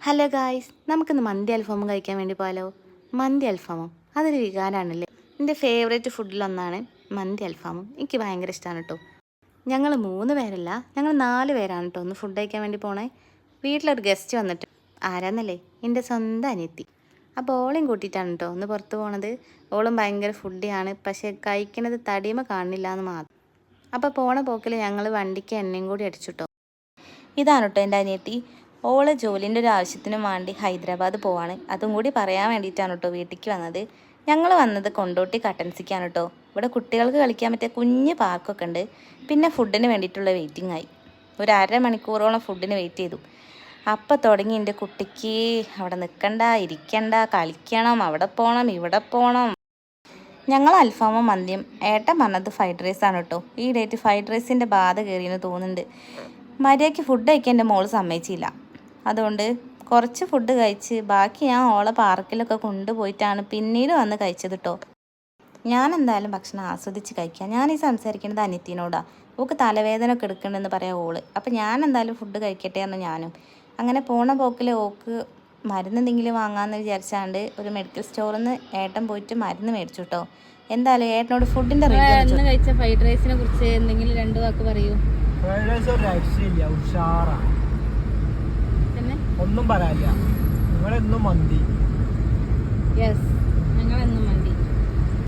Hello guys, നമുക്കിന്ന് മന്തി അൽഫാമും കഴിക്കാൻ വേണ്ടി പോയാലോ? മന്തി അൽഫാമും അതൊരു വികാരമാണല്ലേ. എൻ്റെ ഫേവറേറ്റ് ഫുഡിലൊന്നാണ് മന്തി അൽഫാമും. എനിക്ക് ഭയങ്കര ഇഷ്ടമാണ് കേട്ടോ. ഞങ്ങൾ 3 പേരല്ല, ഞങ്ങൾ 4 പേരാണ് കേട്ടോ ഒന്ന് ഫുഡ് കഴിക്കാൻ വേണ്ടി പോണേ. വീട്ടിലൊരു ഗസ്റ്റ് വന്നിട്ട്, ആരാന്നല്ലേ, എൻ്റെ സ്വന്തം അനിയത്തി. അപ്പോൾ ഓളെയും കൂട്ടിയിട്ടാണ് കേട്ടോ ഒന്ന് പുറത്ത് പോണത്. ഓളും ഭയങ്കര ഫുഡിയാണ്, പക്ഷേ കഴിക്കണത് തടിമ കാണില്ല എന്ന് മാത്രം. അപ്പോൾ പോണ പോക്കിൽ ഞങ്ങൾ വണ്ടിക്ക് എണ്ണയും കൂടി അടിച്ചു കേട്ടോ. ഇതാണ് കേട്ടോ എൻ്റെ അനിയത്തി. ഓള് ജോലിൻ്റെ ഒരു ആവശ്യത്തിനും വേണ്ടി ഹൈദരാബാദ് പോവാണ്. അതും കൂടി പറയാൻ വേണ്ടിയിട്ടാണ് കേട്ടോ വീട്ടിലേക്ക് വന്നത്. ഞങ്ങൾ വന്നത് കൊണ്ടോട്ടി കട്ടൻസിക്കാണ് കേട്ടോ. ഇവിടെ കുട്ടികൾക്ക് കളിക്കാൻ പറ്റിയ കുഞ്ഞ് പാർക്കൊക്കെ ഉണ്ട്. പിന്നെ ഫുഡിന് വേണ്ടിയിട്ടുള്ള വെയിറ്റിംഗ് ആയി. ഒരു അരമണിക്കൂറോളം ഫുഡിന് വെയിറ്റ് ചെയ്തു. അപ്പം തുടങ്ങി എൻ്റെ കുട്ടിക്ക് അവിടെ നിൽക്കണ്ട, ഇരിക്കണ്ട, കളിക്കണം, അവിടെ പോകണം, ഇവിടെ പോകണം. ഞങ്ങൾ അൽഫാമും മന്തിയും, ഏട്ടൻ പറഞ്ഞത് ഫ്രൈഡ് റൈസാണ് കേട്ടോ. ഈ ഡേറ്റ് ഫ്രൈഡ് റൈസിൻ്റെ ബാധ കയറിയെന്ന് തോന്നുന്നുണ്ട്. മര്യാദയ്ക്ക് ഫുഡ് കഴിക്കാൻ എൻ്റെ മോള് സമ്മതിച്ചില്ല. അതുകൊണ്ട് കുറച്ച് ഫുഡ് കഴിച്ച് ബാക്കി ഞാൻ ഓളെ പാർക്കിലൊക്കെ കൊണ്ടുപോയിട്ടാണ് പിന്നീട് വന്ന് കഴിച്ചത് കേട്ടോ. ഞാൻ എന്തായാലും ഭക്ഷണം ആസ്വദിച്ച് കഴിക്കാം. ഞാൻ ഈ സംസാരിക്കുന്നത് അനിയത്തിനോടാണ്. ഓൾക്ക് തലവേദന ഒക്കെ എടുക്കണമെന്ന് പറയാം ഓള്. അപ്പം ഞാൻ എന്തായാലും ഫുഡ് കഴിക്കട്ടെ എന്ന് ഞാനും. അങ്ങനെ പോണ പോക്കിൽ ഓക്ക് മരുന്ന് എന്തെങ്കിലും വാങ്ങാമെന്ന് വിചാരിച്ചാണ്ട് ഒരു മെഡിക്കൽ സ്റ്റോറിൽ നിന്ന് ഏട്ടൻ പോയിട്ട് മരുന്ന് മേടിച്ചു കേട്ടോ. എന്തായാലും ഏട്ടനോട് ഫുഡിൻ്റെ റിവ്യൂ കഴിച്ച ഫ്രൈഡ് റൈസിനെ കുറിച്ച് എന്തെങ്കിലും 2 വാക്ക് പറയൂ. ഫ്രൈഡ് റൈസ് ഒരു രക്ഷയില്ല, ഉഷാറാണ്, ഒന്നും പറയാനില്ല. ഇവിടെ എന്നും മന്തി. യെസ്.